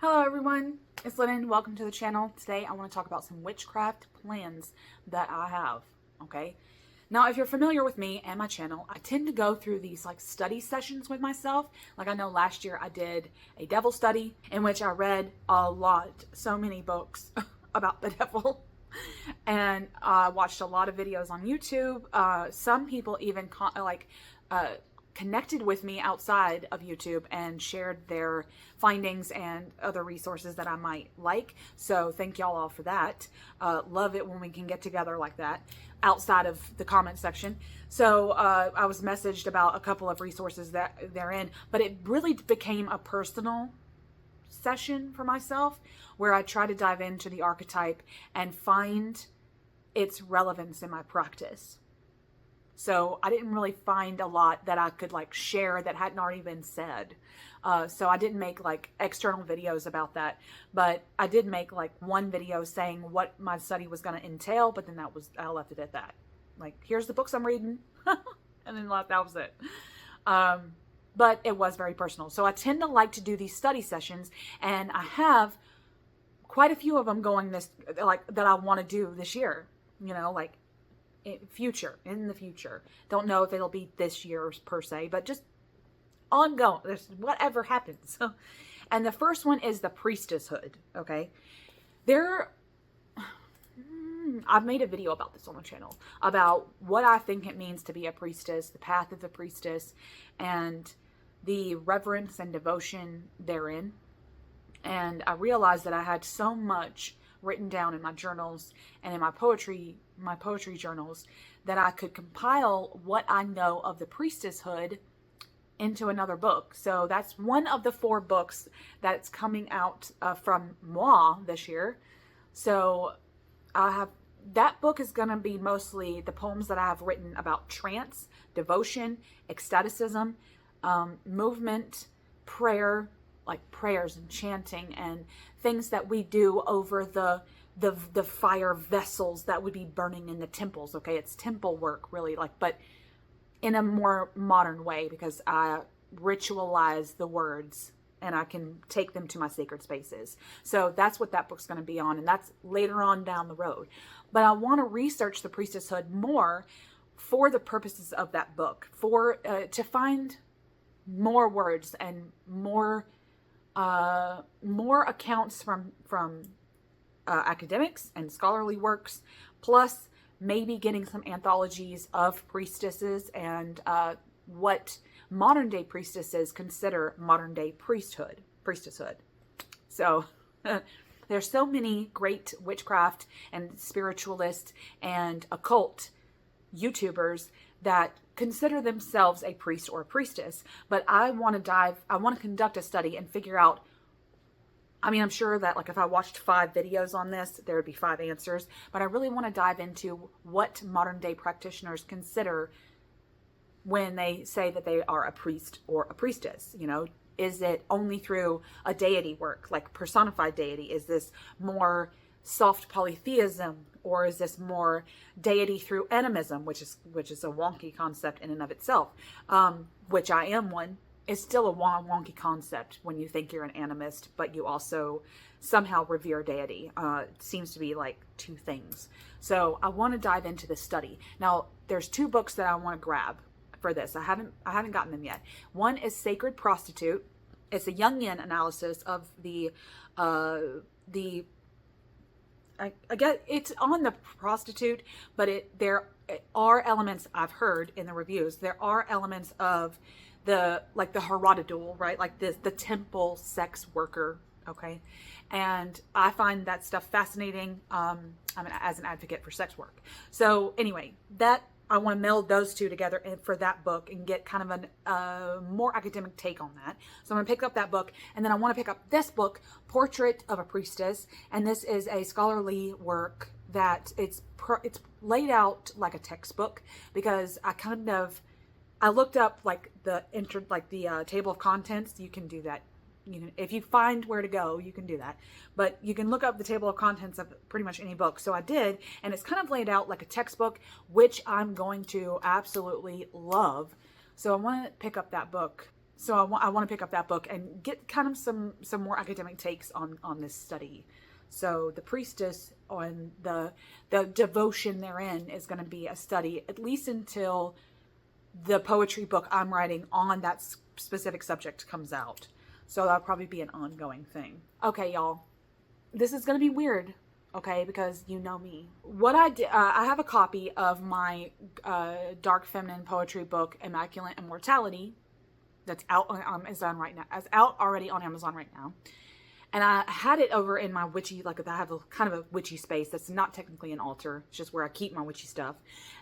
Hello everyone, it's Lennan. Welcome to the channel. Today I want to talk about some witchcraft plans that I have, okay? Now, if you're familiar with me and my channel, I tend to go through these like study sessions with myself. Like I know last year I did a devil study in which I read a lot, so many books about the devil. And I watched a lot of videos on YouTube. Some people even connected with me outside of YouTube and shared their findings and other resources that I might like. So thank y'all all for that. Love it when we can get together like that outside of the comment section. So I was messaged about a couple of resources that they're in, but it really became a personal session for myself where I try to dive into the archetype and find its relevance in my practice. So I didn't really find a lot that I could like share that hadn't already been said. So I didn't make like external videos about that, but I did make like one video saying what my study was going to entail, but then I left it at that. Like, here's the books I'm reading. And then that was it. But it was very personal. So I tend to like to do these study sessions, and I have quite a few of them going that I want to do this year, you know, like in the future. Don't know if it'll be this year per se, but just ongoing. There's whatever happens. And the first one is the Priestesshood. Okay, I've made a video about this on the channel about what I think it means to be a priestess, the path of the priestess, and the reverence and devotion therein. And I realized that I had so much written down in my journals and in my poetry journals that I could compile what I know of the priestesshood into another book. So that's one of the 4 books that's coming out from moi this year. So that book is going to be mostly the poems that I have written about trance, devotion, ecstaticism, movement, prayer, like prayers and chanting and things that we do over the fire vessels that would be burning in the temples. Okay, it's temple work really, but in a more modern way, because I ritualize the words and I can take them to my sacred spaces. So that's what that book's going to be on, and that's later on down the road. But I want to research the priestesshood more for the purposes of that book, to find more words and more accounts from academics and scholarly works, plus maybe getting some anthologies of priestesses and what modern day priestesses consider modern day priestesshood. So there's so many great witchcraft and spiritualists and occult YouTubers that consider themselves a priest or a priestess, but I want to conduct a study and figure out, I mean, I'm sure that like if I watched 5 videos on this, there would be 5 answers, but I really want to dive into what modern day practitioners consider when they say that they are a priest or a priestess. You know, is it only through a deity work, like personified deity? Is this more soft polytheism, or is this more deity through animism, which is a wonky concept in and of itself, which I am one. It's still a wonky concept when you think you're an animist, but you also somehow revere deity. It seems to be like 2 things. So I want to dive into this study. Now, there's 2 books that I want to grab for this. I haven't gotten them yet. One is Sacred Prostitute. It's a Jungian analysis of I guess it's on the prostitute, but there are elements I've heard in the reviews. There are elements of the Herodidul, right? Like the temple sex worker. Okay. And I find that stuff fascinating. As an advocate for sex work. So anyway, I want to meld those 2 together for that book and get kind of a more academic take on that. So I'm going to pick up that book, and then I want to pick up this book, Portrait of a Priestess. And this is a scholarly work that it's laid out like a textbook, because I looked up like the table of contents. You can do that. If you find where to go, you can do that. But you can look up the table of contents of pretty much any book. So I did, and it's kind of laid out like a textbook, which I'm going to absolutely love. So I want to pick up that book So I want to pick up that book and get kind of some more academic takes on this study. So the Priestess, on the devotion therein, is going to be a study at least until the poetry book I'm writing on that specific subject comes out. So that'll probably be an ongoing thing. Okay, y'all. This is going to be weird, okay, because you know me. What I did, I have a copy of my dark feminine poetry book, Immaculate Immortality, that's out on Amazon right now. It's out already on Amazon right now. And I had it over in my witchy, like I have a kind of a witchy space that's not technically an altar. It's just where I keep my witchy stuff.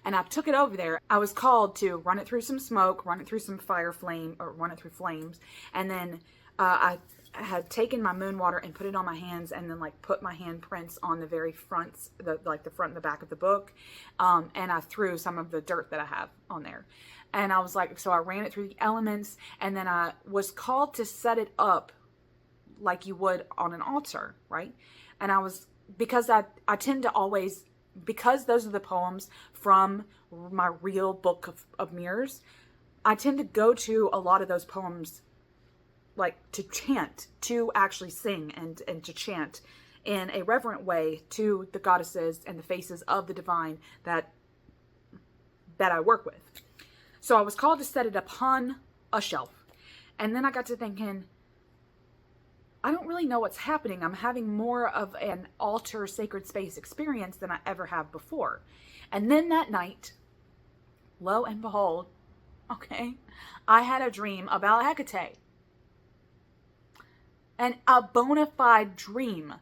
And I took it over there. I was called to run it through some smoke, run it through some fire flame, or run it through flames. And then I had taken my moon water and put it on my hands, and then like put my handprints on the very fronts, the front and the back of the book. And I threw some of the dirt that I have on there. And I was like, so I ran it through the elements, and then I was called to set it up like you would on an altar, right? And because I tend to always, because those are the poems from my real book of mirrors, I tend to go to a lot of those poems like to chant, to actually sing and to chant in a reverent way to the goddesses and the faces of the divine that I work with. So I was called to set it upon a shelf. And then I got to thinking, I don't really know what's happening. I'm having more of an altar sacred space experience than I ever have before. And then that night, lo and behold, okay, I had a dream about Hecate. And a bona fide dream,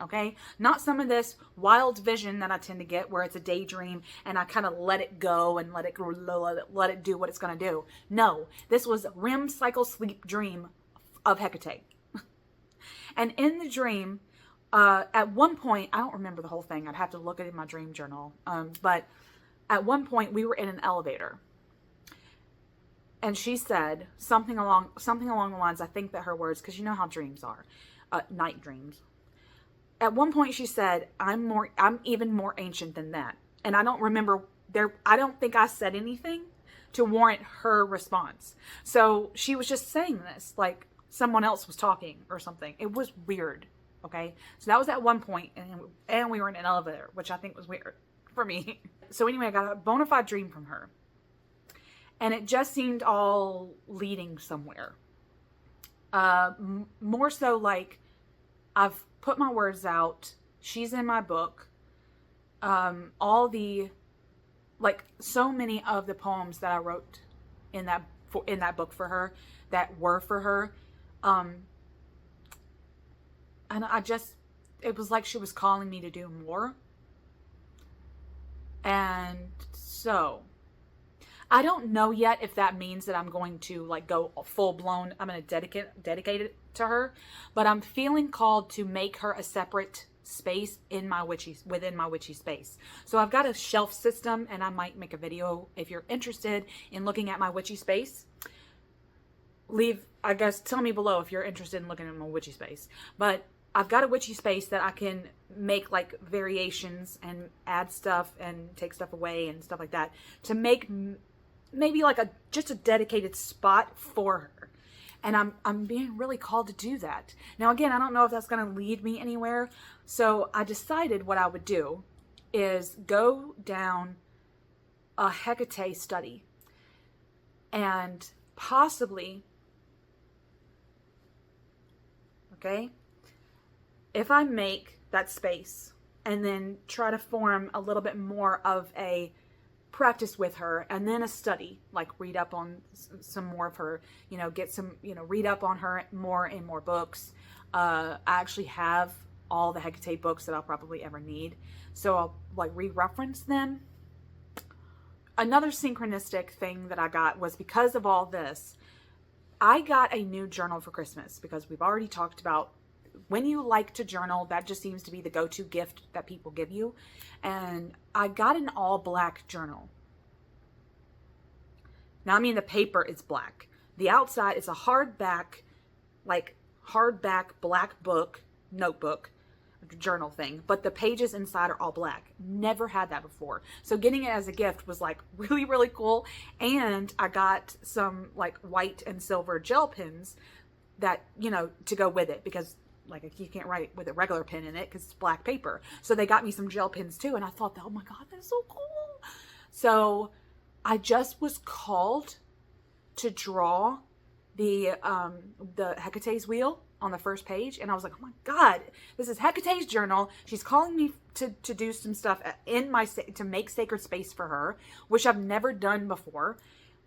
okay? Not some of this wild vision that I tend to get where it's a daydream and I kind of let it go and let it do what it's going to do. No, this was REM cycle sleep dream of Hecate. And in the dream, at one point, I don't remember the whole thing. I'd have to look at it in my dream journal. But at one point we were in an elevator. And she said something along the lines, I think that her words, because you know how dreams are, night dreams. At one point she said, I'm even more ancient than that. And I don't remember I don't think I said anything to warrant her response. So she was just saying this like someone else was talking or something. It was weird. Okay. So that was at one point, and we were in an elevator, which I think was weird for me. So anyway, I got a bona fide dream from her. And it just seemed all leading somewhere. More so like I've put my words out. She's in my book. All the, like so many of the poems that I wrote in that book for her, that were for her. And it was like she was calling me to do more. And so I don't know yet if that means that I'm going to like go full blown. I'm going to dedicate it to her, but I'm feeling called to make her a separate space within my witchy space. So I've got a shelf system, and I might make a video if you're interested in looking at my witchy space. Tell me below if you're interested in looking at my witchy space. But I've got a witchy space that I can make like variations and add stuff and take stuff away and stuff like that to make maybe like just a dedicated spot for her. And I'm being really called to do that. Now again, I don't know if that's going to lead me anywhere. So I decided what I would do is go down a Hecate study and possibly, okay, if I make that space and then try to form a little bit more of a practice with her, and then a study, like read up on some more of her, get some, read up on her more in more books. I actually have all the Hecate books that I'll probably ever need. So I'll like re-reference them. Another synchronistic thing that I got was because of all this, I got a new journal for Christmas, because we've already talked about when you like to journal, that just seems to be the go-to gift that people give you. And I got an all black journal. Now, I mean, the paper is black. The outside is a hardback black book, notebook. journal thing, but the pages inside are all black. Never had that before. So getting it as a gift was like really, really cool. And I got some like white and silver gel pens that, you know, to go with it, because like you can't write with a regular pen in it because it's black paper. So they got me some gel pens too. And I thought, oh my God, that's so cool. So I just was called to draw the Hecate's wheel on the first page, and I was like, oh my God, this is Hecate's journal. She's calling me to do some stuff in my to make sacred space for her, which I've never done before.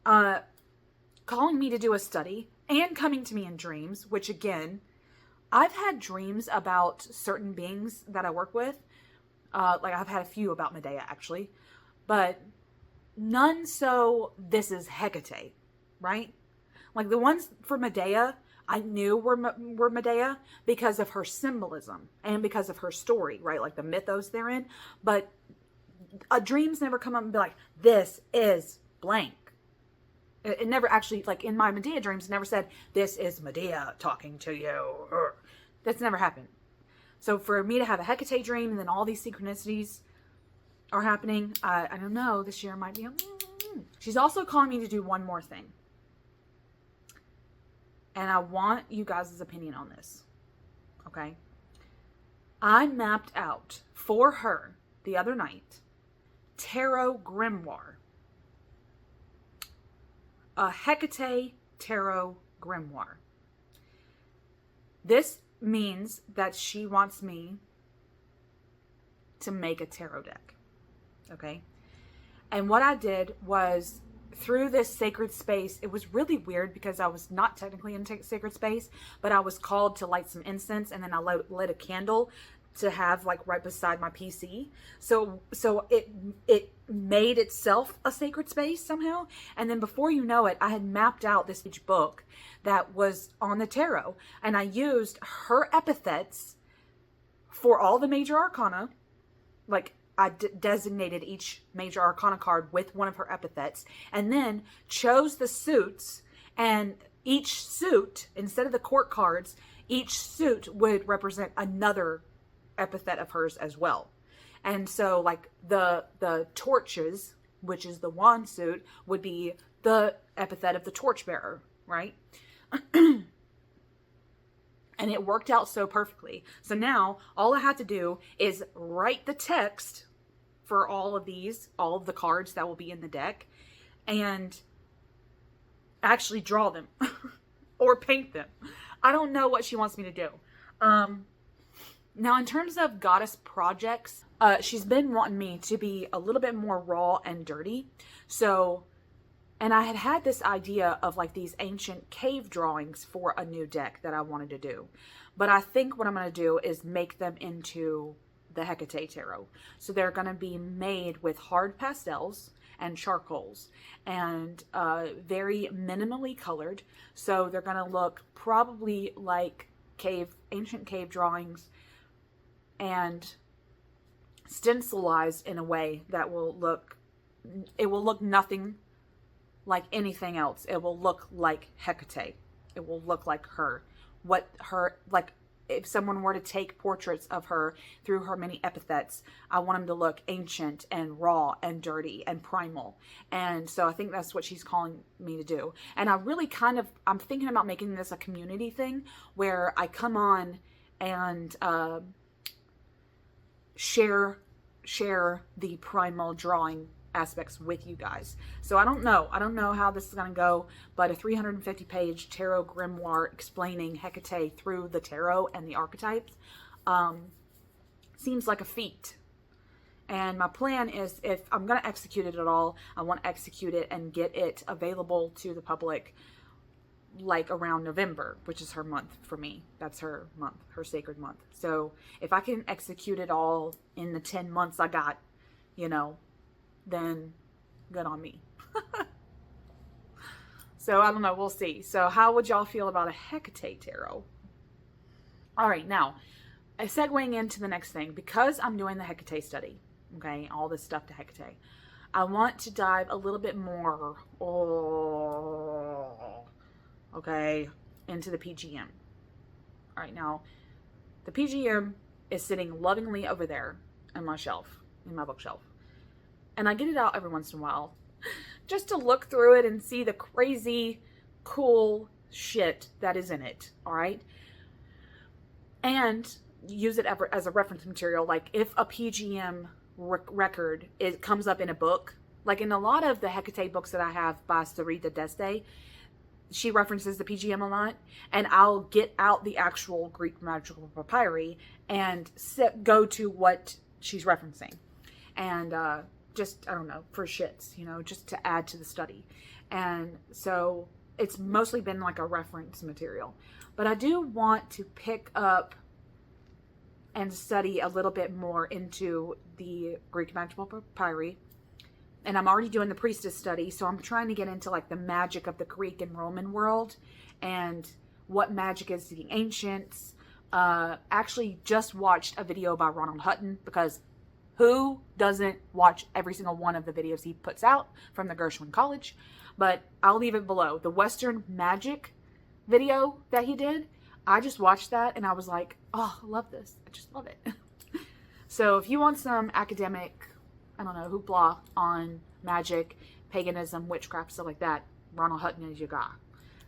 Calling me to do a study and coming to me in dreams, which again, I've had dreams about certain beings that I work with. Like I've had a few about Medea actually, but none so this is Hecate, right? Like the ones for Medea, I knew were Medea because of her symbolism and because of her story, right? Like the mythos they're in. But dreams never come up and be like, this is blank. It never actually, like in my Medea dreams, never said, this is Medea talking to you. That's never happened. So for me to have a Hecate dream and then all these synchronicities are happening, I don't know, this year might be. She's also calling me to do one more thing. And I want you guys' opinion on this. Okay? I mapped out for her the other night tarot grimoire. A Hecate tarot grimoire. This means that she wants me to make a tarot deck. Okay? And what I did was, through this sacred space, it was really weird because I was not technically in sacred space, but I was called to light some incense, and then I lit a candle to have like right beside my PC. So it made itself a sacred space somehow. And then before you know it, I had mapped out this huge book that was on the tarot, and I used her epithets for all the major arcana. Like I designated each major arcana card with one of her epithets, and then chose the suits, and each suit, instead of the court cards, each suit would represent another epithet of hers as well. And so like the torches, which is the wand suit, would be the epithet of the torchbearer, right? And it worked out so perfectly. So now all I have to do is write the text for all of the cards that will be in the deck, and actually draw them or paint them. I don't know what she wants me to do. Now in terms of goddess projects, she's been wanting me to be a little bit more raw and dirty. So, and I had this idea of like these ancient cave drawings for a new deck that I wanted to do. But I think what I'm going to do is make them into the Hecate Tarot. So they're going to be made with hard pastels and charcoals, and very minimally colored. So they're going to look probably like ancient cave drawings, and stencilized in a way that will look nothing like anything else. It will look like Hecate. It will look like her. Like if someone were to take portraits of her through her many epithets, I want them to look ancient and raw and dirty and primal. And so I think that's what she's calling me to do. And I really I'm thinking about making this a community thing where I come on and share the primal drawing aspects with you guys. So I don't know how this is going to go, but a 350 page tarot grimoire explaining Hecate through the tarot and the archetypes seems like a feat. And my plan is, if I'm going to execute it at all, I want to execute it and get it available to the public like around November, which is her month for me. That's her month, her sacred month. So if I can execute it all in the 10 months I got, then good on me. So I don't know, we'll see. So how would y'all feel about a Hecate tarot? All right, now segueing into the next thing, because I'm doing the Hecate study, okay, all this stuff to Hecate, I want to dive a little bit more, okay, into the PGM. All right, now the PGM is sitting lovingly over there on my shelf, in my bookshelf. And I get it out every once in a while just to look through it and see the crazy, cool shit that is in it, all right? And use it as a reference material. Like if a PGM record comes up in a book, like in a lot of the Hecate books that I have by Sarita Deste, she references the PGM a lot, and I'll get out the actual Greek magical papyri and go to what she's referencing. And just, I don't know, for shits, you know, just to add to the study. And so it's mostly been like a reference material. But I do want to pick up and study a little bit more into the Greek magical papyri. And I'm already doing the Priestess study, so I'm trying to get into like the magic of the Greek and Roman world and what magic is to the ancients. Actually just watched a video by Ronald Hutton, because who doesn't watch every single one of the videos he puts out from the Gershwin College? But I'll leave it below. The Western magic video that he did, I just watched that and I was like, oh, I love this. I just love it. So if you want some academic, I don't know, hoopla on magic, paganism, witchcraft, stuff like that, Ronald Hutton is your guy.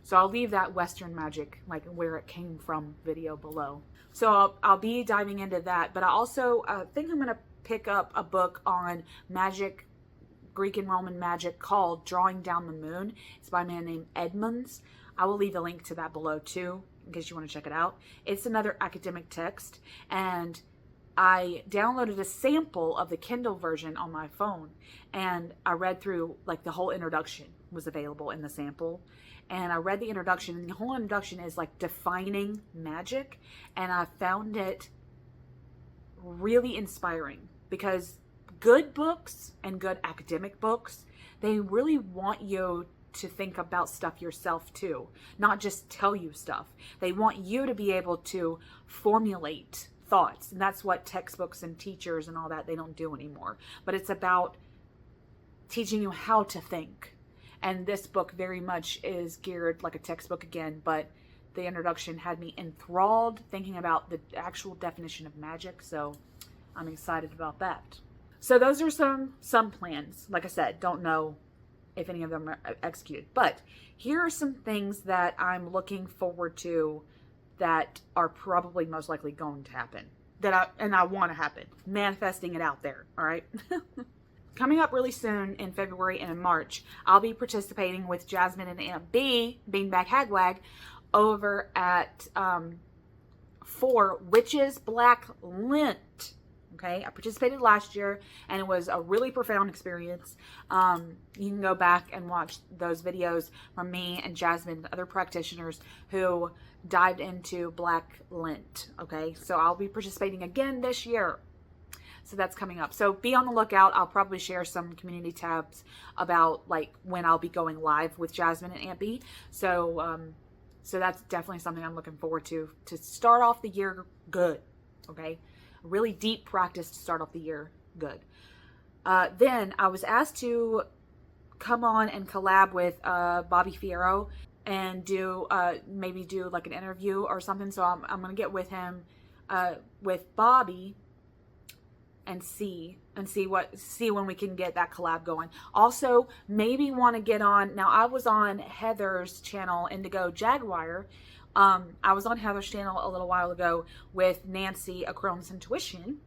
So I'll leave that Western magic, like where it came from, video below. So I'll be diving into that. But I also think I'm going to pick up a book on magic, Greek and Roman magic, called Drawing Down the Moon. It's by a man named Edmonds. I will leave a link to that below too, in case you want to check it out. It's another academic text, and I downloaded a sample of the Kindle version on my phone, and I read through, like, the whole introduction was available in the sample. And I read the introduction, and the whole introduction is like defining magic, and I found it really inspiring, because good books and good academic books, they really want you to think about stuff yourself too, not just tell you stuff. They want you to be able to formulate thoughts, and that's what textbooks and teachers and all that, they don't do anymore. But it's about teaching you how to think. And this book very much is geared like a textbook again, but the introduction had me enthralled thinking about the actual definition of magic, so I'm excited about that. So those are some plans. Like I said, don't know if any of them are executed, but here are some things that I'm looking forward to that are probably most likely going to happen, and I want to happen. Manifesting it out there, all right? Coming up really soon in February and in March, I'll be participating with Jasmyne and Aunt B, Beanbag Hagwag, over at for Witches Black Lent. Okay, I participated last year, and it was a really profound experience. You can go back and watch those videos from me and Jasmyne and other practitioners who dived into Black Lent. Okay, so I'll be participating again this year. So that's coming up. So be on the lookout. I'll probably share some community tabs about like when I'll be going live with Jasmyne and Aunt B. So so that's definitely something I'm looking forward to start off the year good. Okay. Really deep practice to start off the year good. Then I was asked to come on and collab with Bobby Fierro and maybe do like an interview or something. So I'm gonna get with him, with Bobby, and see when we can get that collab going. Also, maybe want to get on. Now, I was on Heather's channel, Indigo Jaguar. I was on Heather's channel a little while ago with Nancy, A Crone's Intuition,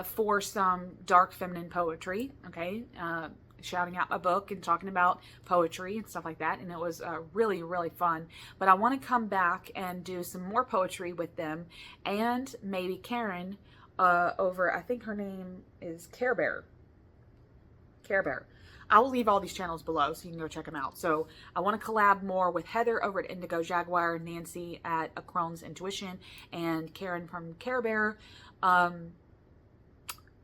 for some dark feminine poetry, okay? Shouting out my book and talking about poetry and stuff like that, and it was really, really fun. But I want to come back and do some more poetry with them, and maybe Karen over, I think her name is Care Bear. Care Bear. I will leave all these channels below so you can go check them out. So I want to collab more with Heather over at Indigo Jaguar, Nancy at A Crone's Intuition, and Karen from Care Bear. And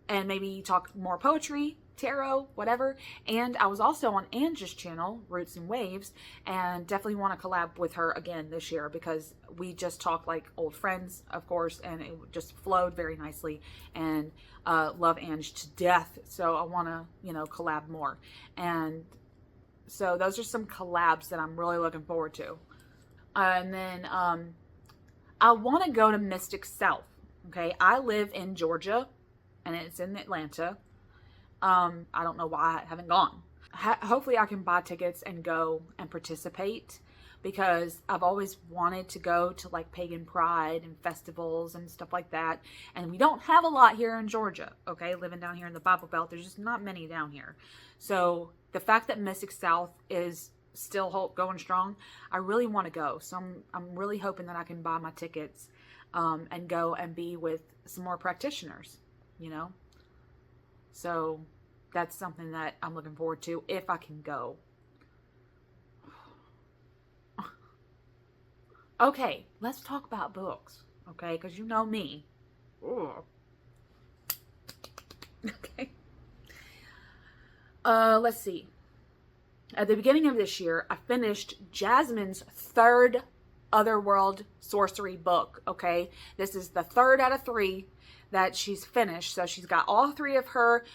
maybe talk more poetry, tarot, whatever. And I was also on Angie's channel, Roots and Waves, and definitely want to collab with her again this year, because we just talk like old friends, of course, and it just flowed very nicely, and love Angie to death. So I want to, collab more. And so those are some collabs that I'm really looking forward to. And then I want to go to Mystic South. Okay, I live in Georgia, and it's in Atlanta. I don't know why I haven't gone. Hopefully I can buy tickets and go and participate, because I've always wanted to go to like pagan pride and festivals and stuff like that. And we don't have a lot here in Georgia, okay? Living down here in the Bible Belt, there's just not many down here. So the fact that Mystic South is still going strong, I really want to go. So I'm really hoping that I can buy my tickets and go and be with some more practitioners, you know? So that's something that I'm looking forward to if I can go. Okay, let's talk about books, okay? Because you know me. Ugh. Okay. Let's see. At the beginning of this year, I finished Jasmyne's third Otherworld sorcery book, okay? This is the third out of 3 that she's finished. So she's got all 3 of her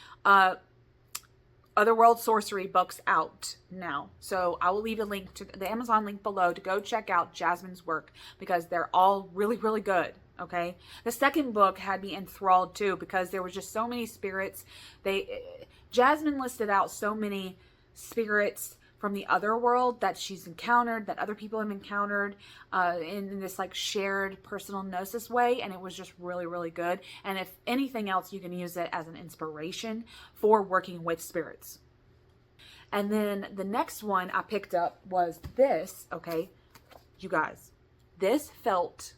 Otherworld sorcery books out now. So I will leave a link to the Amazon link below to go check out Jasmyne's work, because they're all really, really good. Okay. The second book had me enthralled too, because there was just so many spirits. Jasmyne listed out so many spirits from the other world that she's encountered, that other people have encountered in this like shared personal gnosis way. And it was just really, really good. And if anything else, you can use it as an inspiration for working with spirits. And then the next one I picked up was this. Okay, you guys, this felt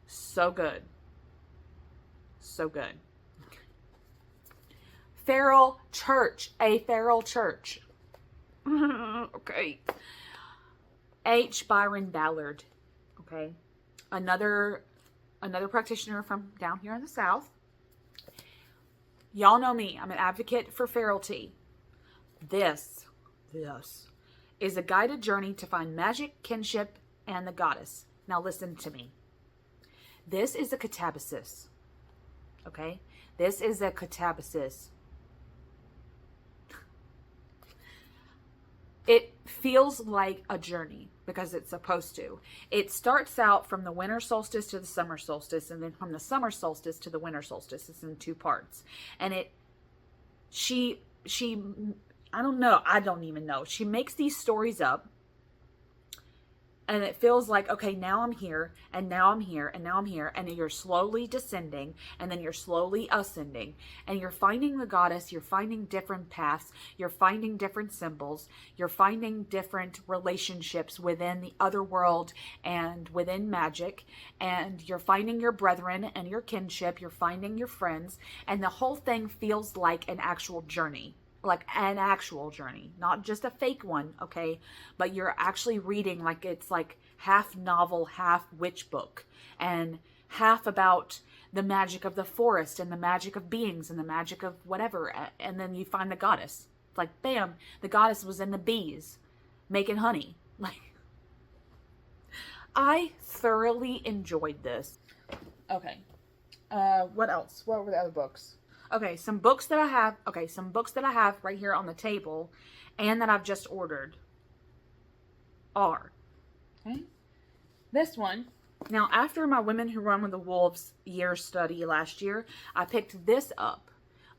so good. So good. Feral Church, a Feral Church. Okay. Byron Ballard. Okay. Another practitioner from down here in the South. Y'all know me. I'm an advocate for ferality. This is a guided journey to find magic, kinship, and the goddess. Now listen to me. This is a catabasis. Okay? This is a catabasis. It feels like a journey, because it's supposed to. It starts out from the winter solstice to the summer solstice, and then from the summer solstice to the winter solstice. It's in 2 parts. And I don't know. I don't even know. She makes these stories up. And it feels like, okay, now I'm here, and now I'm here, and now I'm here. And you're slowly descending, and then you're slowly ascending. And you're finding the goddess. You're finding different paths. You're finding different symbols. You're finding different relationships within the other world and within magic. And you're finding your brethren and your kinship. You're finding your friends. And the whole thing feels like an actual journey. Like an actual journey, not just a fake one, okay? But you're actually reading like it's like half novel, half witch book, and half about the magic of the forest and the magic of beings and the magic of whatever. And then you find the goddess. It's like, bam, the goddess was in the bees making honey. Like, I thoroughly enjoyed this. Okay. What else? What were the other books? Okay, some books that I have right here on the table and that I've just ordered are, okay, this one. Now, after my Women Who Run with the Wolves year study last year, I picked this up,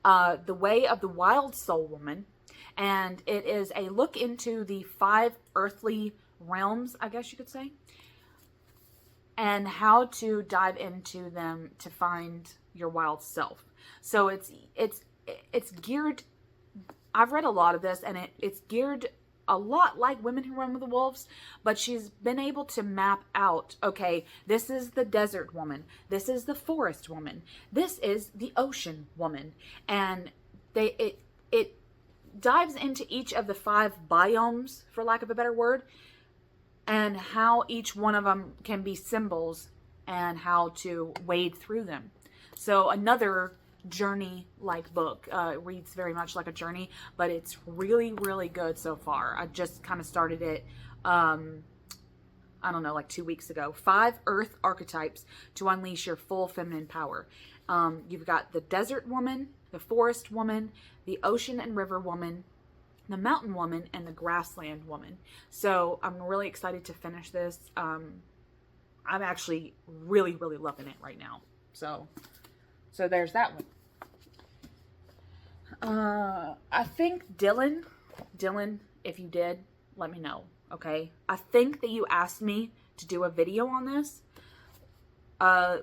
The Way of the Wild Soul Woman, and it is a look into the 5 earthly realms, I guess you could say, and how to dive into them to find your wild self. So it's geared, I've read a lot of this, and it's geared a lot like Women Who Run with the Wolves, but she's been able to map out, okay, this is the desert woman, this is the forest woman, this is the ocean woman, and it dives into each of the 5 biomes, for lack of a better word, and how each one of them can be symbols and how to wade through them. So another journey-like book. It reads very much like a journey, but it's really, really good so far. I just kind of started it, I don't know, like 2 weeks ago. 5 Earth Archetypes to Unleash Your Full Feminine Power. You've got the Desert Woman, the Forest Woman, the Ocean and River Woman, the Mountain Woman, and the Grassland Woman. So I'm really excited to finish this. I'm actually really, really loving it right now. So there's that one. I think Dylan, if you did, let me know, okay? I think that you asked me to do a video on this.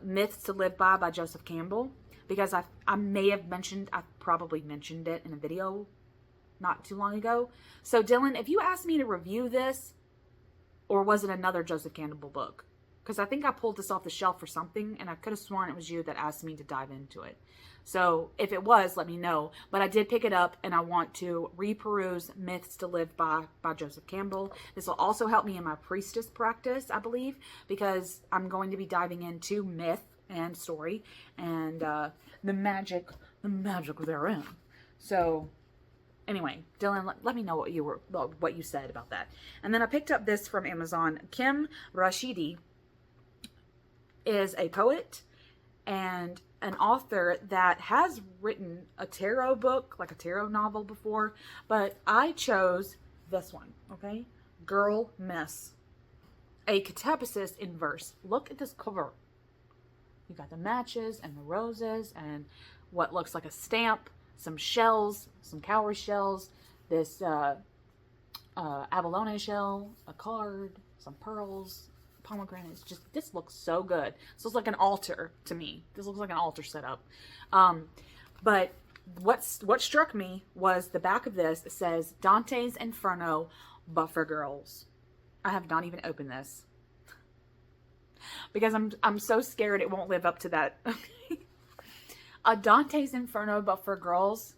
Myths to Live by Joseph Campbell. Because I may have mentioned, I probably mentioned it in a video not too long ago. So Dylan, if you asked me to review this, or was it another Joseph Campbell book? Because I think I pulled this off the shelf for something, and I could have sworn it was you that asked me to dive into it. So if it was, let me know. But I did pick it up, and I want to reperuse Myths to Live by Joseph Campbell. This will also help me in my priestess practice, I believe, because I'm going to be diving into myth and story and the magic therein. So anyway, Dylan, let me know what you said about that. And then I picked up this from Amazon. Kim Rashidi is a poet and an author that has written a tarot book, like a tarot novel before, but I chose this one, okay? Girl Mess, a catabasis in verse. Look at this cover. You got the matches and the roses and what looks like a stamp, some shells, some cowrie shells, this abalone shell, a card, some pearls, pomegranates. Just, this looks so good. This looks like an altar to me. This looks like an altar setup. But what struck me was the back of this. It says Dante's Inferno, but for girls. I have not even opened this because I'm so scared it won't live up to that. A Dante's Inferno, but for girls.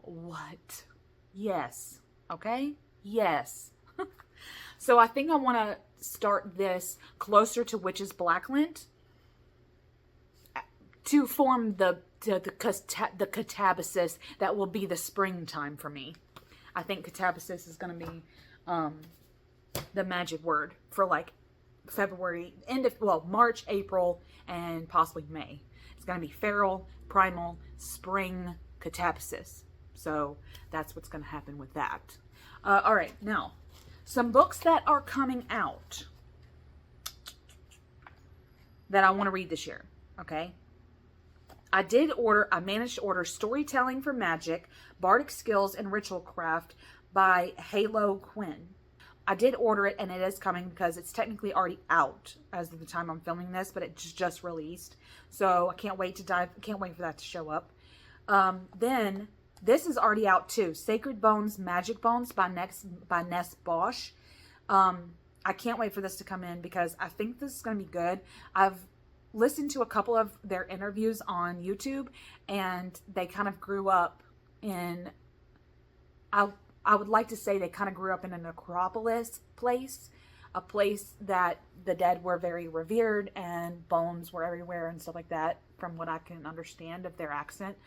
What? Yes. Okay? Yes. So I think I want to start this closer to Witch's Blacklint to form the catabasis that will be the springtime for me. I think catabasis is going to be the magic word for like February, March, April, and possibly May. It's going to be feral, primal, spring, catabasis. So that's what's going to happen with that. All right, now, some books that are coming out that I want to read this year, okay? I managed to order Storytelling for Magic, Bardic Skills, and Ritual Craft by Halo Quinn. I did order it, and it is coming because it's technically already out as of the time I'm filming this, but it's just released. So I can't wait for that to show up. Then this is already out too. Sacred Bones, Magic Bones by Ness Bosch. I can't wait for this to come in because I think this is going to be good. I've listened to a couple of their interviews on YouTube, and they kind of grew up in, I would like to say they kind of grew up in a necropolis place, a place that the dead were very revered and bones were everywhere and stuff like that, from what I can understand of their accent.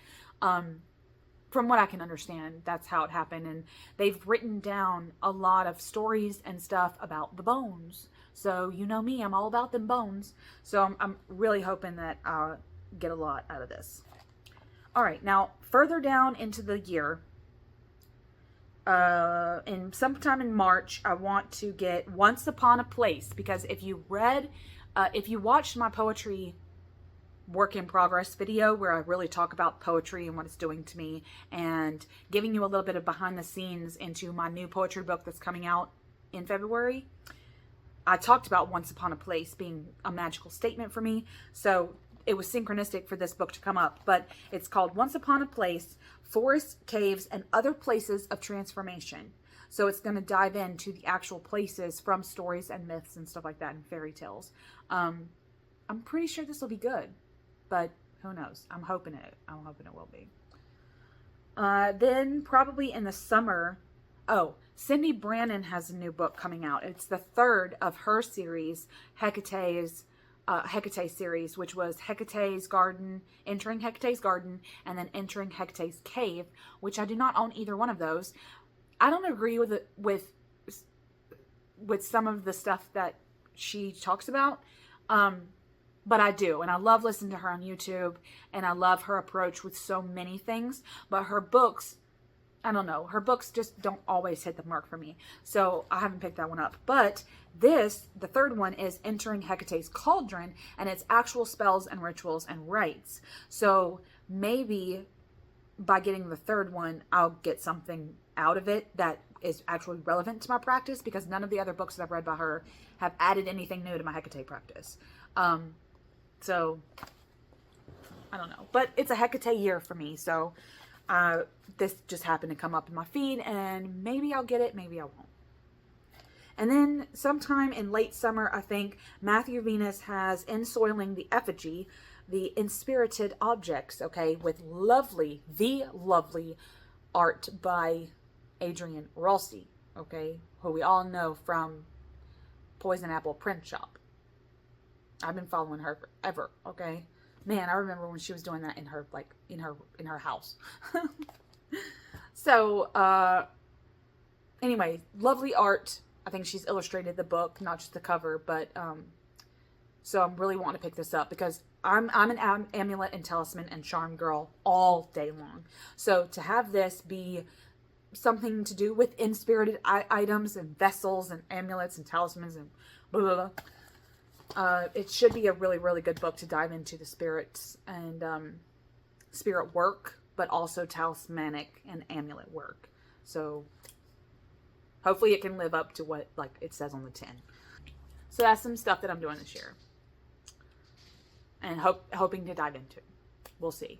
From what I can understand, that's how it happened. And they've written down a lot of stories and stuff about the bones. So you know me, I'm all about them bones. So I'm really hoping that I'll get a lot out of this. All right, now further down into the year, sometime in March, I want to get Once Upon a Place, because if you watched my poetry work in progress video where I really talk about poetry and what it's doing to me and giving you a little bit of behind the scenes into my new poetry book that's coming out in February, I talked about Once Upon a Place being a magical statement for me. So it was synchronistic for this book to come up, but it's called Once Upon a Place, Forests, Caves, and Other Places of Transformation. So it's going to dive into the actual places from stories and myths and stuff like that and fairy tales. I'm pretty sure this will be good, but who knows? I'm hoping it will be. Then probably in the summer, Cindy Brannon has a new book coming out. It's the third of her series, Hecate's series, which was Hecate's Garden, Entering Hecate's Garden, and then Entering Hecate's Cave, which I do not own either one of those. I don't agree with some of the stuff that she talks about, but I do, and I love listening to her on YouTube, and I love her approach with so many things. But her books, I don't know. Her books just don't always hit the mark for me. So I haven't picked that one up. But this, the third one, is Entering Hecate's Cauldron, and it's actual spells and rituals and rites. So maybe by getting the third one, I'll get something out of it that is actually relevant to my practice, because none of the other books that I've read by her have added anything new to my Hecate practice. So I don't know. But it's a Hecate year for me, so this just happened to come up in my feed, and maybe I'll get it, maybe I won't. And then sometime in late summer, I think, Matthew Venus has Ensoiling the Effigy, the Inspirited Objects, okay, with the lovely art by Adrienne Rossi, okay, who we all know from Poison Apple Print Shop. I've been following her forever, okay? Man, I remember when she was doing that in her, like, in her house. So, anyway, lovely art. I think she's illustrated the book, not just the cover, but, so I'm really wanting to pick this up, because I'm an amulet and talisman and charm girl all day long. So to have this be something to do with inspirited items and vessels and amulets and talismans and blah, blah, blah. It should be a really, really good book to dive into the spirits and spirit work, but also talismanic and amulet work. So hopefully it can live up to what, like, it says on the tin. So that's some stuff that I'm doing this year. And hoping to dive into. We'll see.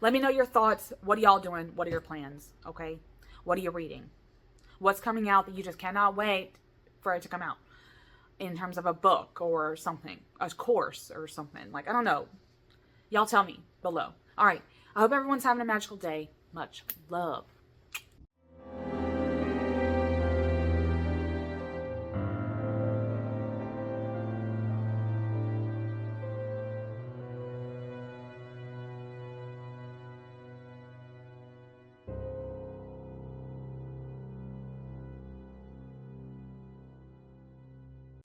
Let me know your thoughts. What are y'all doing? What are your plans? Okay? What are you reading? What's coming out that you just cannot wait for it to come out? In terms of a book or something. A course or something. Like, I don't know. Y'all tell me below. Alright. I hope everyone's having a magical day. Much love.